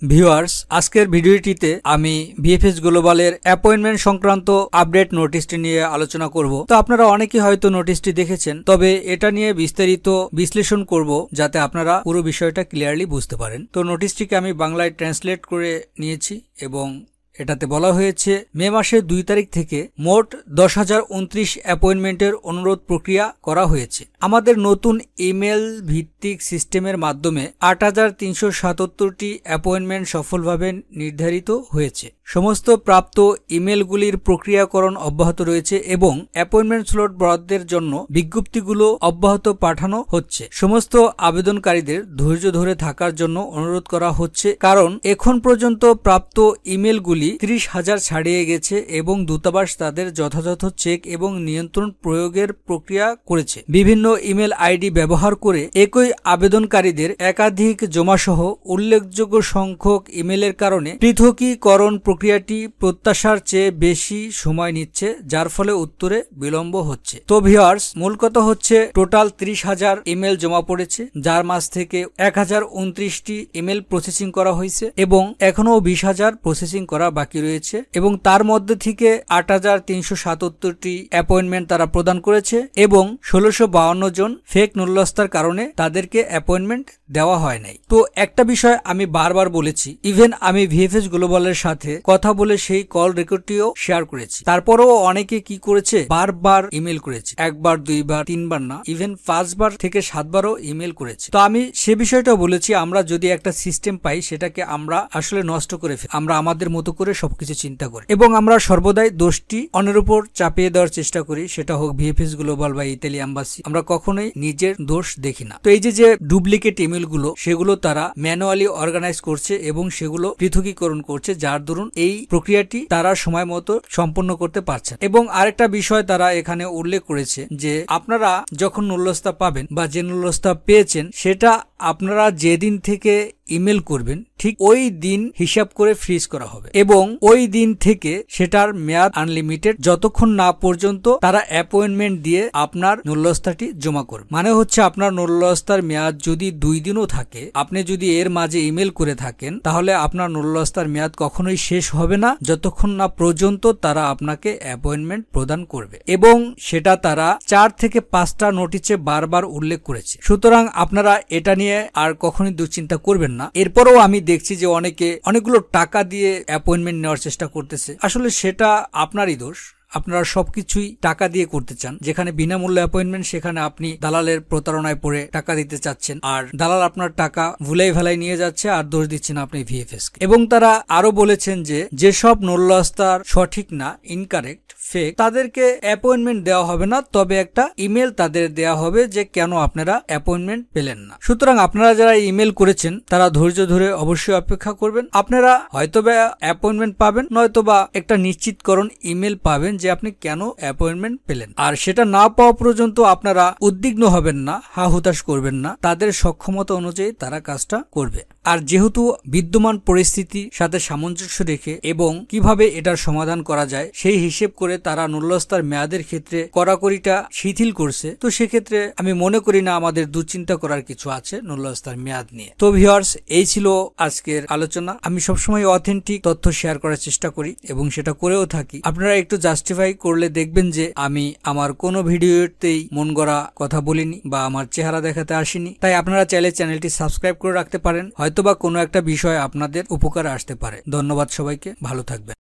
Viewers, আজকের ভিডিওটিতে আমি ভিএফএস গ্লোবালের অ্যাপয়েন্টমেন্ট সংক্রান্ত আপডেট নোটিশটি নিয়ে আলোচনা করব। তো আপনারা অনেকেই হয়তো নোটিশটি দেখেছেন, তবে এটা নিয়ে বিস্তারিত বিশ্লেষণ করব যাতে আপনারা পুরো বিষয়টা ক্লিয়ারলি বুঝতে পারেন। তো নোটিশটিকে আমি বাংলায় ট্রান্সলেট করে নিয়েছি এবং এটাতে বলা হয়েছে মে মাসের 2 তারিখ থেকে মোট 10,029 অ্যাপয়েন্টমেন্টের অনুরোধ প্রক্রিয়া করা হয়েছে। আমাদের নতুন ইমেল ভিত্তিক সিস্টেমের মাধ্যমে 8,377টি অ্যাপয়েন্টমেন্ট সফলভাবে নির্ধারিত হয়েছে। সমস্ত প্রাপ্ত ইমেলগুলির প্রক্রিয়াকরণ অব্যাহত রয়েছে এবং অ্যাপয়েন্টমেন্ট স্লট বরাদ্দের জন্য বিজ্ঞপ্তিগুলো অব্যাহত পাঠানো হচ্ছে। সমস্ত আবেদনকারীদের ধৈর্য ধরে থাকার জন্য অনুরোধ করা হচ্ছে, কারণ এখন পর্যন্ত প্রাপ্ত ইমেলগুলি 30,000 ছাড়িয়ে গেছে এবং দূতাবাস তাদের যথাযথ চেক এবং নিয়ন্ত্রণ প্রয়োগের প্রক্রিয়া করেছে। বিভিন্ন ইমেল আইডি ব্যবহার করে একই আবেদনকারীদের একাধিক জমাসহ উল্লেখযোগ্য সংখ্যক ইমেলের কারণে পৃথকীকরণ প্রক্রিয়াটি প্রত্যাশার চেয়ে বেশি সময় নিচ্ছে, যার ফলে উত্তরে বিলম্ব হচ্ছে। তো ভিউয়ার্স, মূল কথা হচ্ছে টোটাল 30,000 ইমেল জমা পড়েছে, যার মাঝ থেকে 1,029টি ইমেল প্রসেসিং করা হয়েছে এবং এখনো 20,000 প্রসেসিং করা বাকি রয়েছে এবং তার মধ্যে থেকে 8,377টি অ্যাপয়েন্টমেন্ট তারা প্রদান করেছে এবং 1,652 জন ফেক নুল্লস্তার কারণে তাদেরকে অ্যাপয়েন্টমেন্ট দেওয়া হয় নাই। তো একটা বিষয় আমি বারবার বলেছি, ইভেন আমি ভিএফএস গ্লোবালের সাথে কথা বলে সেই কল রেকর্ডটিও শেয়ার করেছি। তারপরেও অনেকে কি করেছে, বারবার ইমেল করেছে, একবার, দুইবার, তিনবার না, ইভেন 5 বার থেকে 7 বারও ইমেল করেছে। তো আমি সে বিষয়টা বলেছি, আমরা যদি একটা সিস্টেম পাই সেটাকে আমরা আসলে নষ্ট করে ফেলি, আমরা আমাদের মতো করে সবকিছু চিন্তা করি এবং আমরা সর্বদাই দোষটি অন্যের উপর চাপিয়ে দেওয়ার চেষ্টা করি, সেটা হোক ভিএফএস গ্লোবাল বা ইতালি এম্বাসি। আমরা কখনোই নিজের দোষ দেখি না। তো এই যে ডুপ্লিকেট ইমেল গুলো, সেগুলো তারা ম্যানুয়ালি অর্গানাইজ করছে এবং সেগুলো পৃথকীকরণ করছে, যার দরুন এই প্রক্রিয়াটি তারা সময় মতো সম্পন্ন করতে পারছে। এবং আরেকটা বিষয় তারা এখানে উল্লেখ করেছে যে আপনারা যখন নুল্লস্তা পাবেন বা যে নুল্লস্তা পেয়েছেন, সেটা আপনারা যেদিন থেকে ইমেল করবেন ঠিক ওই দিন হিসাব করে ফ্রিজ করা হবে এবং ওই দিন থেকে সেটার মেয়াদ আনলিমিটেড, যতক্ষণ না পর্যন্ত তারা অ্যাপয়েন্টমেন্ট দিয়ে আপনার নুল্লস্তাটি জমা করবে। মানে হচ্ছে আপনার নুল্লস্তার মেয়াদ যদি 2 দিনও থাকে, আপনি যদি এর মাঝে ইমেল করে থাকেন, তাহলে আপনার নুল্লস্তার মেয়াদ কখনোই শেষ হবে না যতক্ষণ না পর্যন্ত তারা আপনাকে অ্যাপয়েন্টমেন্ট প্রদান করবে এবং সেটা তারা 4 থেকে 5টা নোটিশে বারবার উল্লেখ করেছে। সুতরাং আপনারা এটা নিয়ে আর কখনোই দুশ্চিন্তা করবেন না। এরপরেও আমি দেখছি যে অনেকগুলো টাকা দিয়ে অ্যাপয়েন্টমেন্ট নেওয়ার চেষ্টা করতেছে। আসলে সেটা আপনারই দোষ। আপনারা সবকিছুই টাকা দিয়ে করতে চান, যেখানে বিনামূল্যে অ্যাপয়েন্টমেন্ট সেখানে আপনি দালালের প্রতারণায় পড়ে টাকা দিতে চাচ্ছেন, আর দালাল আপনার টাকা ভুলাই ভেলাই নিয়ে যাচ্ছে আর দোষ দিচ্ছেন আপনি ভিএফএস কে। এবং তারা আরো বলেছেন যে যেসব নুল্লস্তার সঠিক না, ইনকারেক্ট, ফেক, তাদেরকে অ্যাপয়েন্টমেন্ট দেওয়া হবে না, তবে একটা ইমেল তাদের দেওয়া হবে যে কেন আপনারা অ্যাপয়েন্টমেন্ট পেলেন না। সুতরাং আপনারা যারা ইমেল করেছেন তারা ধৈর্য ধরে অবশ্যই অপেক্ষা করবেন। আপনারা হয়তোবা অ্যাপয়েন্টমেন্ট পাবেন, নয়তোবা একটা নিশ্চিতকরণ ইমেল পাবেন যে আপনি কেন অ্যাপয়েন্টমেন্ট পেলেন। আর সেটা না পাওয়া পর্যন্ত আপনারা উদ্বিগ্ন হবেন না, হা হুতাশ করবেন না, তাদের সক্ষমতা অনুযায়ী তারা কাজটা করবে। আর যেহেতু বিদ্যমান পরিস্থিতির সাথে সামঞ্জস্য রেখে এবং কিভাবে এটার সমাধান করা যায় সেই হিসেব করে তারা নুল্লস্তার মেয়াদের ক্ষেত্রে কড়াকড়িটা শিথিল করছে, তো সেক্ষেত্রে আমি মনে করি না আমাদের দুশ্চিন্তা করার কিছু আছে নুল্লস্তার মেয়াদ নিয়ে। তো ভিউয়ার্স, এই ছিল আজকের আলোচনা। আমি সবসময় অথেন্টিক তথ্য শেয়ার করার চেষ্টা করি এবং সেটা করেও থাকি। আপনারা একটু জাস্টিফাই করলে দেখবেন যে আমি আমার কোনো ভিডিওতেই মন গড়া কথা বলিনি বা আমার চেহারা দেখাতে আসিনি। তাই আপনারা চাইলে চ্যানেলটি সাবস্ক্রাইব করে রাখতে পারেন, হয়তোবা কোনো একটা বিষয় আপনাদের উপকারে আসতে পারে। ধন্যবাদ সবাইকে, ভালো থাকবেন।